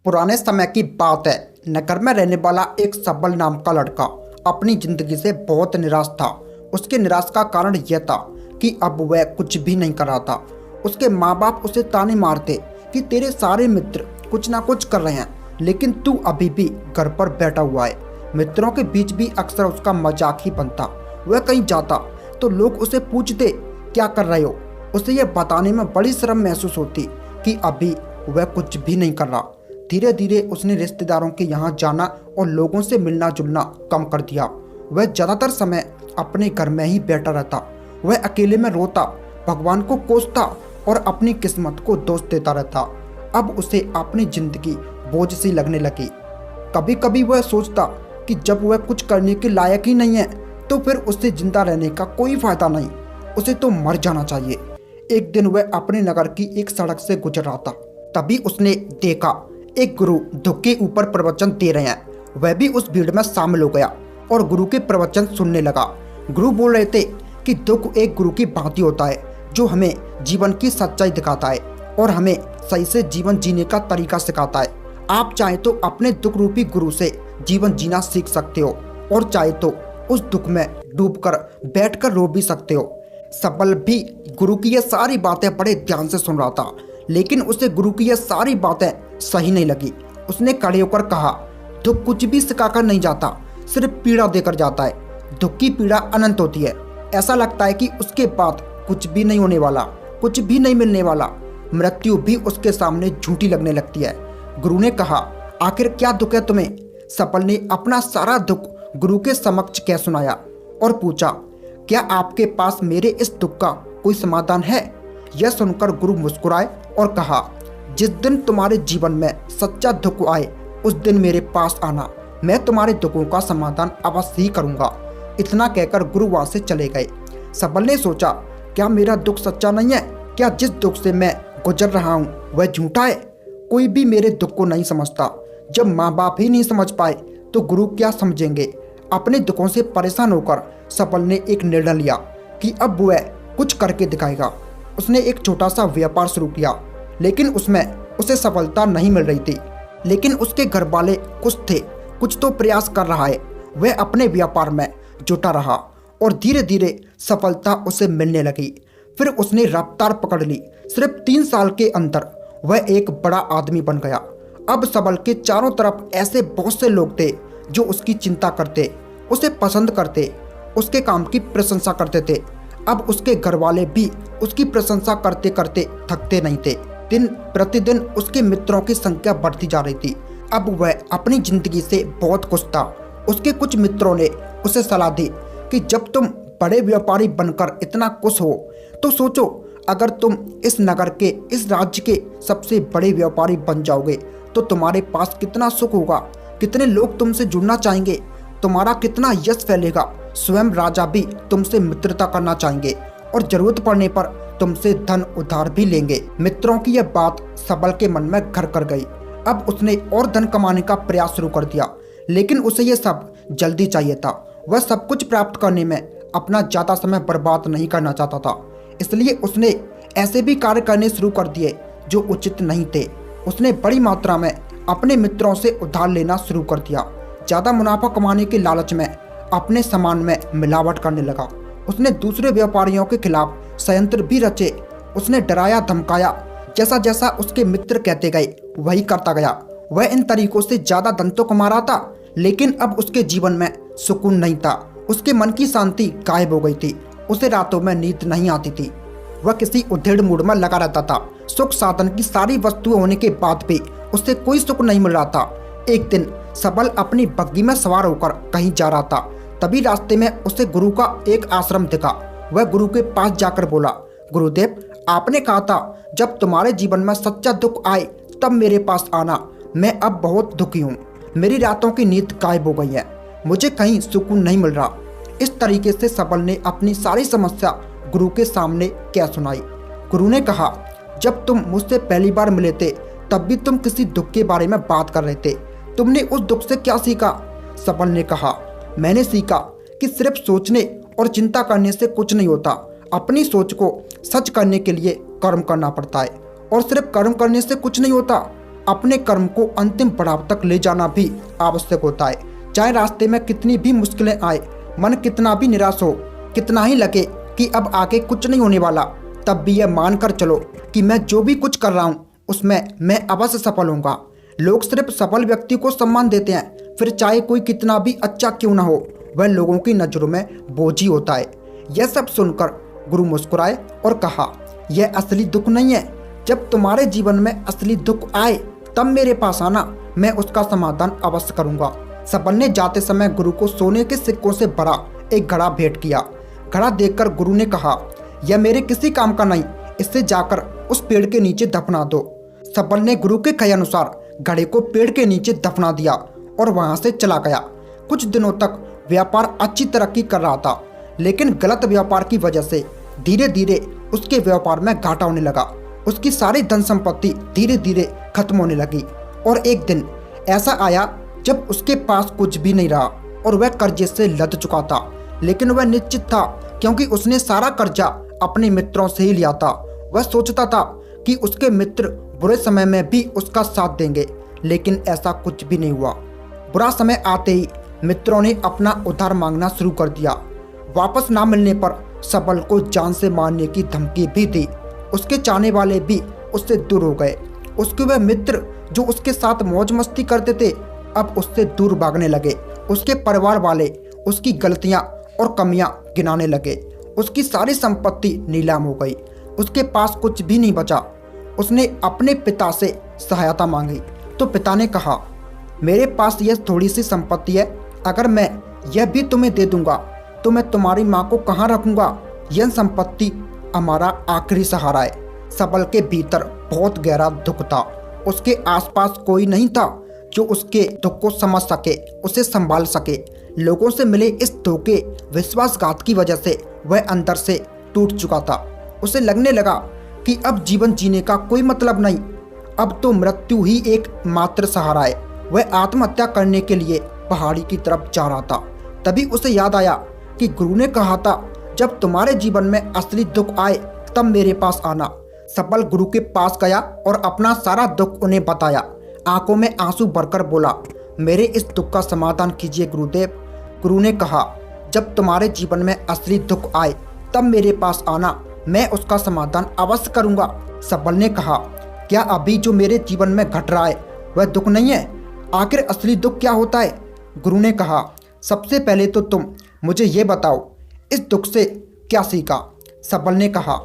पुराने समय की बात है। नगर में रहने वाला एक सबल नाम का लड़का अपनी जिंदगी से बहुत निराश था। उसके निराश का कारण यह था कि अब वह कुछ भी नहीं कर रहा था। उसके माँ बाप उसे ताने मारते कि तेरे सारे मित्र कुछ ना कुछ कर रहे हैं, लेकिन तू अभी भी घर पर बैठा हुआ है। मित्रों के बीच भी अक्सर उसका मजाक ही बनता। वह कहीं जाता तो लोग उसे पूछते क्या कर रहे हो। उसे यह बताने में बड़ी शर्म महसूस होती कि अभी वह कुछ भी नहीं कर रहा। धीरे धीरे उसने रिश्तेदारों के यहाँ जाना और लोगों से मिलना जुलना कम कर दिया। वह ज़्यादातर समय अपने घर में ही बैठा रहता। वह अकेले में रोता, भगवान को कोसता और अपनी किस्मत को दोष देता रहता। अब उसे अपनी जिंदगी बोझ सी लगने लगी। कभी कभी वह सोचता कि जब वह कुछ करने के लायक ही नहीं है तो फिर उससे जिंदा रहने का कोई फायदा नहीं, उसे तो मर जाना चाहिए। एक दिन वह अपने नगर की एक सड़क से गुजर रहा था। तभी उसने देखा एक गुरु दुख के ऊपर प्रवचन दे रहे हैं। वह भी उस भीड़ में शामिल हो गया और गुरु के प्रवचन सुनने लगा। गुरु बोल रहे थे कि दुख एक गुरु की भांति होता है जो हमें जीवन की सच्चाई दिखाता है और हमें सही से जीवन जीने का तरीका सिखाता है। आप चाहे तो अपने दुख रूपी गुरु से जीवन जीना सीख सकते हो और चाहे तो उस दुख में डूबकर बैठकर रो भी सकते हो। सबल भी गुरु की ये सारी बातें बड़े ध्यान से सुन रहा था, लेकिन उसे गुरु की ये सारी बातें सही नहीं लगी। उसने खड़े होकर कहा, दुख कुछ भी सिखाकर नहीं जाता, सिर्फ पीड़ा देकर जाता है। दुख की पीड़ा अनंत होती है। ऐसा लगता है कि उसके बाद कुछ भी नहीं होने वाला, कुछ भी नहीं मिलने वाला। मृत्यु भी उसके सामने झूठी लगने लगती है। गुरु ने कहा, आखिर क्या दुख है तुम्हें? सफल ने अपना सारा दुख गुरु के समक्ष कह सुनाया और पूछा, क्या आपके पास मेरे इस दुख का कोई समाधान है? यह सुनकर गुरु मुस्कुराए और कहा, जिस दिन तुम्हारे जीवन में सच्चा दुख आए उस दिन मेरे पास आना, मैं तुम्हारे दुखों का समाधान अवश्य ही करूंगा। इतना कहकर गुरु वहां से चले गए। सबल ने सोचा, क्या मेरा दुख सच्चा नहीं है? क्या जिस दुख से मैं गुजर रहा हूँ वह झूठा है? कोई भी मेरे दुख को नहीं समझता। जब माँ बाप ही नहीं समझ पाए तो गुरु क्या समझेंगे? अपने दुखों से परेशान होकर सबल ने एक निर्णय लिया कि अब वह कुछ करके दिखाएगा। उसने एक छोटा सा व्यापार शुरू किया, लेकिन उसमें उसे सफलता नहीं मिल रही थी। लेकिन उसके घर वाले खुश थे, कुछ तो प्रयास कर रहा है। वह अपने व्यापार में जुटा रहा और धीरे धीरे सफलता उसे मिलने लगी। फिर उसने रफ्तार पकड़ ली। सिर्फ 3 साल के अंदर वह एक बड़ा आदमी बन गया। अब सबल के चारों तरफ ऐसे बहुत से लोग थे जो उसकी चिंता करते, उसे पसंद करते, उसके काम की प्रशंसा करते थे। अब उसके घर वाले भी उसकी प्रशंसा करते करते थकते नहीं थे। दिन प्रतिदिन उसके मित्रों की संख्या बढ़ती जा रही थी। अब वह अपनी जिंदगी से बहुत खुश था। उसके कुछ मित्रों ने उसे सलाह दी कि जब तुम बड़े व्यापारी बनकर इतना खुश हो तो सोचो, अगर तुम इस नगर के, इस राज्य के सबसे बड़े व्यापारी बन जाओगे तो तुम्हारे पास कितना सुख होगा, कितने लोग तुमसे जुड़ना चाहेंगे, तुम्हारा कितना यश फैलेगा। स्वयं राजा भी तुमसे मित्रता करना चाहेंगे और जरूरत पड़ने पर तुमसे धन उधार भी लेंगे। मित्रों की यह बात सबल के मन में घर कर गई। अब उसने और धन कमाने का प्रयास शुरू कर दिया, लेकिन उसे यह सब जल्दी चाहिए था। वह सब कुछ प्राप्त करने में अपना ज़्यादा समय बर्बाद नहीं करना चाहता था। इसलिए उसने ऐसे भी कार्य करने शुरू कर दिए जो उचित नहीं थे। उसने बड़ी मात्रा में अपने मित्रों से उधार लेना शुरू कर दिया। ज़्यादा मुनाफा कमाने के लालच में अपने सामान में मिलावट करने लगा। उसने दूसरे व्यापारियों के खिलाफ षड्यंत्र भी रचे। उसने डराया धमकाया। जैसा जैसा उसके मित्र कहते गए वही करता गया। वह इन तरीकों से ज़्यादा धन तो कमा रहा था, लेकिन अब उसके जीवन में सुकून नहीं था। उसके मन की शांति गायब हो गई थी। उसे रातों में नींद नहीं आती थी। वह किसी उधेड़ मूड में लगा रहता था। सुख साधन की सारी वस्तुएं होने के बाद भी उससे कोई सुख नहीं मिल रहा था। एक दिन सबल अपनी बग्घी में सवार होकर कहीं जा रहा था। तभी रास्ते में उसे गुरु का एक आश्रम दिखा। वह गुरु के पास जाकर बोला, गुरुदेव, आपने कहा था जब तुम्हारे जीवन में सच्चा दुख आए तब मेरे पास आना। मैं अब बहुत दुखी हूँ। मेरी रातों की नींद गायब हो गई है। मुझे कहीं सुकून नहीं मिल रहा। इस तरीके से सबल ने अपनी सारी समस्या गुरु के सामने क्या सुनाई। गुरु ने कहा, जब तुम मुझसे पहली बार मिले थे तब भी तुम किसी दुख के बारे में बात कर रहे थे। तुमने उस दुख से क्या सीखा? सबल ने कहा, मैंने सीखा कि सिर्फ सोचने और चिंता करने से कुछ नहीं होता। अपनी सोच को सच करने के लिए कर्म करना पड़ता है और सिर्फ कर्म करने से कुछ नहीं होता। अपने कर्म को अंतिम पड़ाव तक ले जाना भी आवश्यक होता है। चाहे रास्ते में कितनी भी मुश्किलें आए, मन कितना भी निराश हो, कितना ही लगे कि अब आगे कुछ नहीं होने वाला, तब भी यह मानकर चलो कि मैं जो भी कुछ कर रहा हूँ उसमें मैं अवश्य सफल होऊंगा। लोग सिर्फ सफल व्यक्ति को सम्मान देते हैं, फिर चाहे कोई कितना भी अच्छा क्यों ना हो, वह लोगों की नज़रों में बोझ ही होता है। यह सब सुनकर गुरु मुस्कुराए और कहा, यह असली दुख नहीं है। जब तुम्हारे जीवन में असली दुख आए तब मेरे पास आना, मैं उसका समाधान अवश्य करूंगा। सबल ने जाते समय गुरु को सोने के सिक्कों से भरा एक घड़ा भेंट किया। घड़ा देखकर गुरु ने कहा, यह मेरे किसी काम का नहीं, इससे जाकर उस पेड़ के नीचे दफना दो। सबल ने गुरु के कहे अनुसार घड़े को पेड़ के नीचे दफना दिया और वहां से चला गया। कुछ दिनों तक व्यापार अच्छी तरक्की कर रहा था, लेकिन गलत व्यापार की वजह से धीरे धीरे उसके व्यापार में घाटा होने लगा। उसकी सारी धन संपत्ति धीरे धीरे खत्म होने लगी और एक दिन ऐसा आया जब उसके पास कुछ भी नहीं रहा और वह कर्जे से लद चुका था। लेकिन वह निश्चित था, क्योंकि उसने सारा कर्जा अपने मित्रों से ही लिया था। वह सोचता था कि उसके मित्र बुरे समय में भी उसका साथ देंगे, लेकिन ऐसा कुछ भी नहीं हुआ। बुरा समय आते ही मित्रों ने अपना उधार मांगना शुरू कर दिया। वापस ना मिलने पर सबल को जान से मारने की धमकी भी दी। उसके चाहने वाले भी उससे दूर हो गए। उसके वह मित्र जो उसके साथ मौज मस्ती करते थे अब उससे दूर भागने लगे। उसके परिवार वाले उसकी गलतियां और कमियां गिनाने लगे। उसकी सारी संपत्ति नीलाम हो गई। उसके पास कुछ भी नहीं बचा। उसने अपने पिता से सहायता मांगी तो पिता ने कहा, मेरे पास यह थोड़ी सी संपत्ति है, अगर मैं यह भी तुम्हें दे दूंगा तो मैं तुम्हारी माँ को कहाँ रखूंगा। यह संपत्ति हमारा आखिरी सहारा है। सबल के भीतर बहुत गहरा दुख था। उसके आसपास कोई नहीं था जो उसके दुख को समझ सके, उसे संभाल सके। लोगों से मिले इस धोखे विश्वासघात की वजह से वह अंदर से टूट चुका था। उसे लगने लगा कि अब जीवन जीने का कोई मतलब नहीं, अब तो मृत्यु ही एक मात्र सहारा है। वह आत्महत्या करने के लिए पहाड़ी की तरफ जा रहा था। तभी उसे याद आया कि गुरु ने कहा था, जब तुम्हारे जीवन में असली दुख आए तब मेरे पास आना। सबल गुरु के पास गया और अपना सारा दुख उन्हें बताया। आंखों में आंसू भरकर बोला, मेरे इस दुख का समाधान कीजिए गुरुदेव। गुरु ने कहा, जब तुम्हारे जीवन में असली दुख आए तब मेरे पास आना, मैं उसका समाधान अवश्य करूंगा। सबल ने कहा, क्या अभी जो मेरे जीवन में घट रहा है वह दुख नहीं है? आखिर असली दुख क्या होता है? गुरु ने कहा, सबसे पहले तो तुम मुझे ये बताओ, इस दुख से क्या सीखा? सबल ने कहा,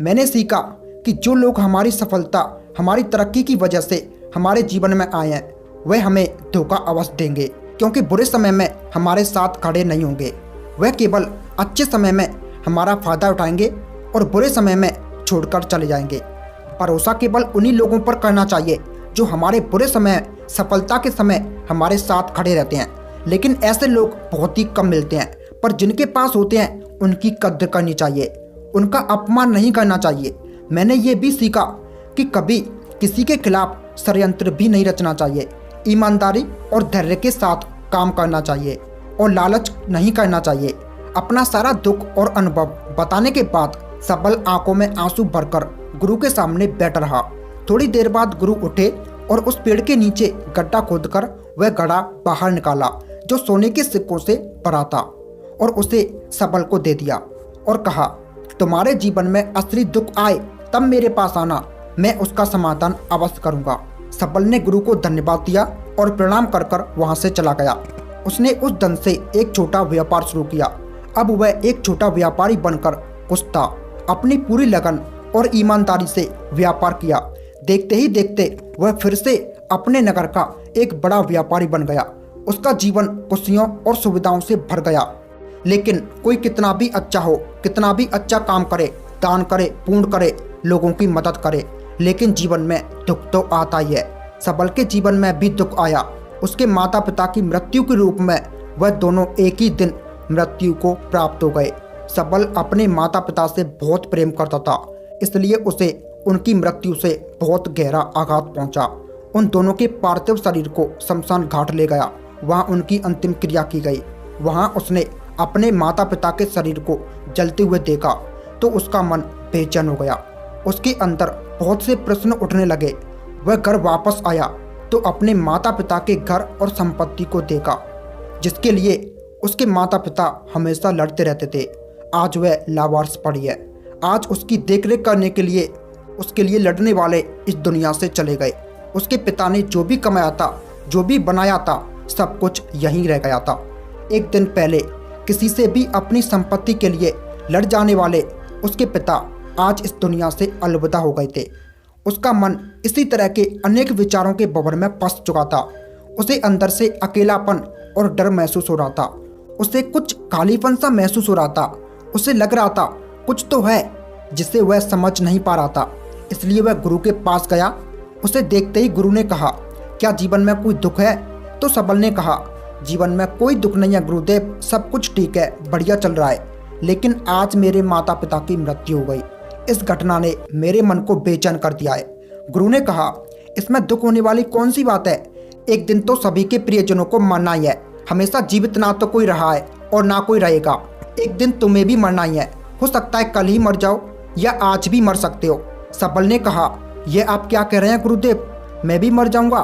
मैंने सीखा कि जो लोग हमारी सफलता, हमारी तरक्की की वजह से हमारे जीवन में आए हैं वह हमें धोखा अवश्य देंगे, क्योंकि बुरे समय में हमारे साथ खड़े नहीं होंगे। वह केवल अच्छे समय में हमारा फायदा उठाएंगे और बुरे समय में छोड़कर चले जाएंगे। भरोसा केवल उन्हीं लोगों पर करना चाहिए जो हमारे बुरे समय, सफलता के समय हमारे साथ खड़े रहते हैं। लेकिन ऐसे लोग बहुत ही कम मिलते हैं, पर जिनके पास होते हैं उनकी कद्र करनी चाहिए, उनका अपमान नहीं करना चाहिए। मैंने ये भी सीखा कि कभी किसी के खिलाफ षड्यंत्र भी नहीं रचना चाहिए। ईमानदारी और धैर्य के साथ काम करना चाहिए और लालच नहीं करना चाहिए। अपना सारा दुख और अनुभव बताने के बाद सबल आंखों में आंसू भरकर गुरु के सामने बैठ रहा। थोड़ी देर बाद गुरु उठे और उस पेड़ के नीचे गड्ढा खोदकर वह घड़ा बाहर निकाला जो सोने के सिक्कों से भरा था और उसे सबल को दे दिया और कहा, तुम्हारे जीवन में असली दुख आए तब मेरे पास आना, मैं उसका समाधान अवश्य करूंगा। सबल ने गुरु को धन्यवाद दिया और प्रणाम कर कर वहां से चला गया। उसने उस धन से एक छोटा व्यापार शुरू किया। अब वह एक छोटा व्यापारी बनकर खुश था। अपनी पूरी लगन और ईमानदारी से व्यापार किया। देखते ही देखते वह फिर से अपने नगर का एक बड़ा व्यापारी बन गया। उसका जीवन खुशियों और सुविधाओं से भर गया। लेकिन कोई कितना भी अच्छा हो, कितना भी अच्छा काम करे, दान करे, पुण्य करे, लोगों की मदद करे, लेकिन जीवन में दुख तो आता ही है। सबल के जीवन में भी दुख आया। उसके माता पिता की मृत्यु के रूप में वह दोनों एक ही दिन मृत्यु को प्राप्त हो गए। सबल अपने माता पिता से बहुत प्रेम करता था, इसलिए उसे उनकी मृत्यु से बहुत गहरा आघात पहुंचा। उन दोनों के पार्थिव शरीर को शमशान घाट ले गया। वहां उनकी अंतिम क्रिया की गई। वहां उसने अपने माता पिता के शरीर को जलते हुए देखा तो उसका मन बेचैन हो गया। उसके अंदर बहुत से प्रश्न उठने लगे। वह घर वापस आया तो अपने माता पिता के घर और संपत्ति को देखा, जिसके लिए उसके माता पिता हमेशा लड़ते रहते थे। आज वह लावारिस पड़ी है। आज उसकी देखरेख करने के लिए उसके लिए लड़ने वाले इस दुनिया से चले गए। उसके पिता ने जो भी कमाया था, जो भी बनाया था, सब कुछ यहीं रह गया था। एक दिन पहले किसी से भी अपनी संपत्ति के लिए लड़ जाने वाले उसके पिता आज इस दुनिया से अलविदा हो गए थे। उसका मन इसी तरह के अनेक विचारों के भंवर में फंस चुका था। उसे अंदर से अकेलापन और डर महसूस हो रहा था। उसे कुछ खालीपन सा महसूस हो रहा था। उसे लग रहा था कुछ तो है जिसे वह समझ नहीं पा रहा था। इसलिए वह गुरु के पास गया। उसे देखते ही गुरु ने कहा, क्या जीवन में कोई दुख है? तो सबल ने कहा, जीवन में कोई दुख नहीं है गुरुदेव, सब कुछ ठीक है, बढ़िया चल रहा है। लेकिन आज मेरे माता पिता की मृत्यु हो गई। इस घटना ने मेरे मन को बेचैन कर दिया है। गुरु ने कहा, इसमें दुख होने वाली कौन सी बात है? एक दिन तो सभी के प्रियजनों को मरना ही है। हमेशा जीवित ना तो कोई रहा है और ना कोई रहेगा। एक दिन तुम्हें भी मरना ही है। हो सकता है कल ही मर जाओ या आज भी मर सकते हो। सबल ने कहा, यह आप क्या कह रहे हैं गुरुदेव? मैं भी मर जाऊंगा,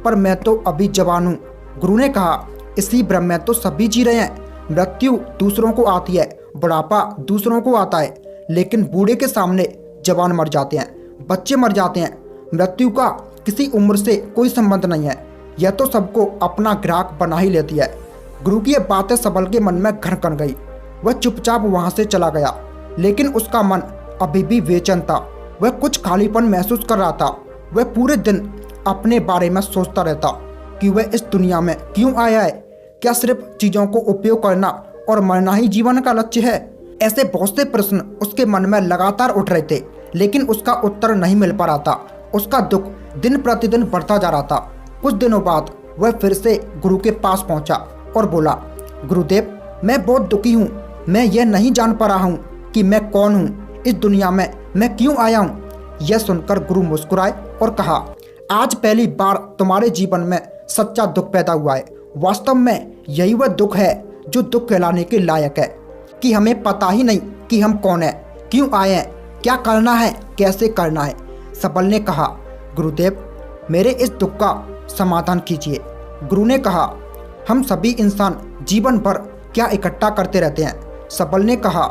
पर मैं तो अभी जवान हूँ। गुरु ने कहा, इसी भ्रम में तो सभी जी रहे हैं। मृत्यु दूसरों को आती है, बुढ़ापा दूसरों को आता है, लेकिन बूढ़े के सामने जवान मर जाते हैं, बच्चे मर जाते हैं। मृत्यु का किसी उम्र से कोई संबंध नहीं है। यह तो सबको अपना ग्राहक बना ही लेती है। गुरु की यह बातें सबल के मन में घर कर गई। वह चुपचाप वहां से चला गया, लेकिन उसका मन अभी भी बेचैन था। वह कुछ खालीपन महसूस कर रहा था। वह पूरे दिन अपने बारे में सोचता रहता कि वह इस दुनिया में क्यों आया है। क्या सिर्फ चीजों को उपयोग करना और मरना ही जीवन का लक्ष्य है? ऐसे बहुत से प्रश्न उसके मन में लगातार उठ रहे थे, लेकिन उसका उत्तर नहीं मिल पा रहा था। उसका दुख दिन प्रतिदिन बढ़ता जा रहा था। कुछ दिनों बाद वह फिर से गुरु के पास पहुंचा और बोला, गुरुदेव, मैं बहुत दुखी हूँ। मैं यह नहीं जान पा रहा हूँ कि मैं कौन हूँ, इस दुनिया में मैं क्यों आया हूँ। यह सुनकर गुरु मुस्कुराए और कहा, आज पहली बार तुम्हारे जीवन में सच्चा दुख पैदा हुआ है। वास्तव में यही वह दुख है जो दुख कहलाने के लायक है, कि हमें पता ही नहीं कि हम कौन हैं, क्यों आए हैं, क्या करना है, कैसे करना है। सबल ने कहा, गुरुदेव, मेरे इस दुख का समाधान कीजिए। गुरु ने कहा, हम सभी इंसान जीवन भर क्या इकट्ठा करते रहते हैं? सबल ने कहा,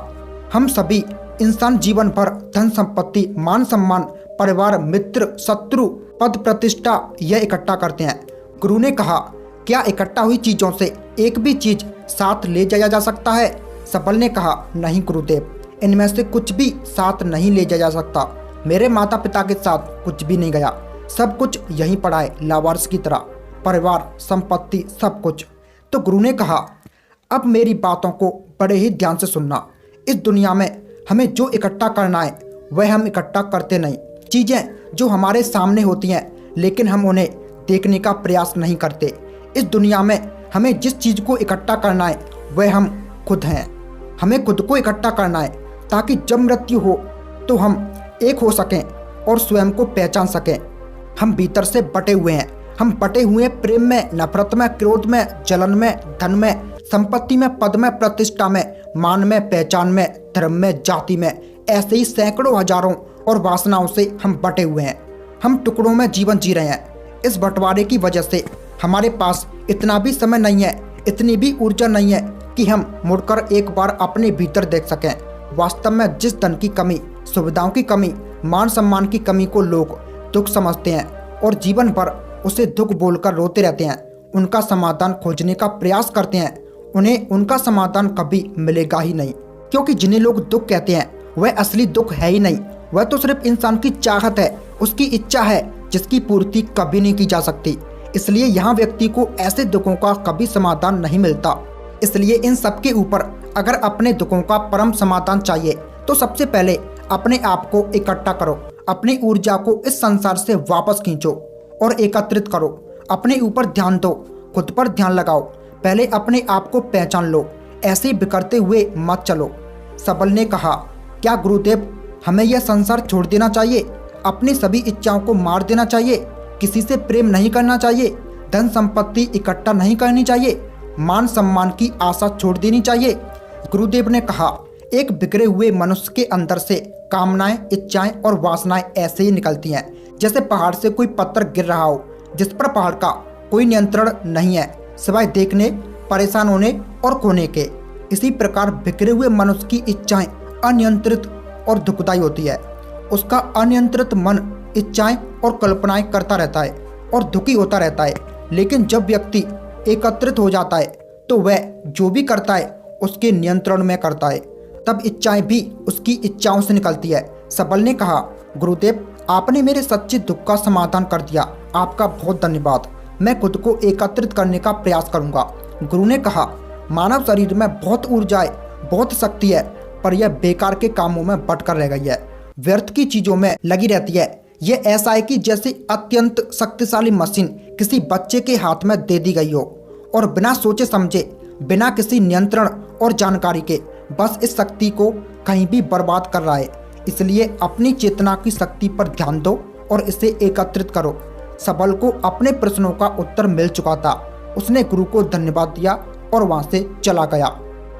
हम सभी इंसान जीवन भर धन संपत्ति, मान सम्मान, परिवार, मित्र, शत्रु, पद प्रतिष्ठा यह इकट्ठा करते हैं। गुरु ने कहा, क्या इकट्ठा हुई चीजों से एक भी चीज साथ ले जाया जा सकता है? सबल ने कहा, नहीं गुरुदेव, इनमें से कुछ भी साथ नहीं ले जाया जा सकता। मेरे माता पिता के साथ कुछ भी नहीं गया। सब कुछ यहीं पड़ा है, लावारिस की तरह, परिवार, संपत्ति, सब कुछ। तो गुरु ने कहा, अब मेरी बातों को बड़े ही ध्यान से सुनना। इस दुनिया में हमें जो इकट्ठा करना है वह हम इकट्ठा करते नहीं। चीज़ें जो हमारे सामने होती हैं, लेकिन हम उन्हें देखने का प्रयास नहीं करते। इस दुनिया में हमें जिस चीज़ को इकट्ठा करना है वह हम खुद हैं। हमें खुद को इकट्ठा करना है ताकि जब मृत्यु हो तो हम एक हो सकें और स्वयं को पहचान सकें। हम भीतर से बटे हुए हैं। हम बटे हुए हैं प्रेम में, नफरत में, क्रोध में, जलन में, धन में, संपत्ति में, पद में, प्रतिष्ठा में, मान में, पहचान में, धर्म में, जाति में। ऐसे ही सैकड़ों, हजारों और वासनाओं से हम बटे हुए हैं। हम टुकड़ों में जीवन जी रहे हैं। इस बंटवारे की वजह से हमारे पास इतना भी समय नहीं है, इतनी भी ऊर्जा नहीं है कि हम मुड़कर एक बार अपने भीतर देख सकें। वास्तव में जिस धन की कमी, सुविधाओं की कमी, मान सम्मान की कमी को लोग दुख समझते हैं और जीवन भर उसे दुख बोलकर रोते रहते हैं, उनका समाधान खोजने का प्रयास करते हैं, उन्हें उनका समाधान कभी मिलेगा ही नहीं। क्योंकि जिन्हें लोग दुख कहते हैं वह असली दुख है ही नहीं। वह तो सिर्फ इंसान की चाहत है, उसकी इच्छा है, जिसकी पूर्ति कभी नहीं की जा सकती। इसलिए यहाँ व्यक्ति को ऐसे दुखों का कभी समाधान नहीं मिलता। इसलिए इन सब के ऊपर अगर अपने दुखों का परम समाधान चाहिए तो सबसे पहले अपने आप को इकट्ठा करो। अपनी ऊर्जा को इस संसार से वापस खींचो और एकत्रित करो। अपने ऊपर ध्यान दो, खुद पर ध्यान लगाओ। पहले अपने आप को पहचान लो, ऐसे ही बिखरते हुए मत चलो। सबल ने कहा, क्या गुरुदेव, हमें यह संसार छोड़ देना चाहिए? अपनी सभी इच्छाओं को मार देना चाहिए? किसी से प्रेम नहीं करना चाहिए? धन संपत्ति इकट्ठा नहीं करनी चाहिए? मान सम्मान की आशा छोड़ देनी चाहिए? गुरुदेव ने कहा, एक बिखरे हुए मनुष्य के अंदर से कामनाएं, इच्छाएं और वासनाएं ऐसे ही निकलती हैं जैसे पहाड़ से कोई पत्थर गिर रहा हो जिस पर पहाड़ का कोई नियंत्रण नहीं है सिवाय देखने, परेशान होने और खोने के। इसी प्रकार बिखरे हुए मनुष्य की इच्छाएं अनियंत्रित और दुखदायी होती है। उसका अनियंत्रित मन इच्छाएं और कल्पनाएं करता रहता है और दुखी होता रहता है। लेकिन जब व्यक्ति एकत्रित हो जाता है तो वह जो भी करता है उसके नियंत्रण में करता है। तब इच्छाएं भी उसकी इच्छाओं से निकलती है। सबल ने कहा, गुरुदेव, आपने मेरे सच्चे दुख का समाधान कर दिया। आपका बहुत धन्यवाद। मैं खुद को एकत्रित करने का प्रयास करूंगा। गुरु ने कहा, मानव शरीर में बहुत ऊर्जा है, बहुत शक्ति है, पर यह बेकार के कामों में बटकर रह गई है, व्यर्थ की चीजों में लगी रहती है। यह ऐसा है कि जैसे अत्यंत शक्तिशाली मशीन किसी बच्चे के हाथ में दे दी गई हो और बिना सोचे समझे, बिना किसी नियंत्रण और जानकारी के बस इस शक्ति को कहीं भी बर्बाद कर रहा है। इसलिए अपनी चेतना की शक्ति पर ध्यान दो और इसे एकत्रित करो। सबल को अपने प्रश्नों का उत्तर मिल चुका था। उसने गुरु को धन्यवाद दिया और वहां से चला गया।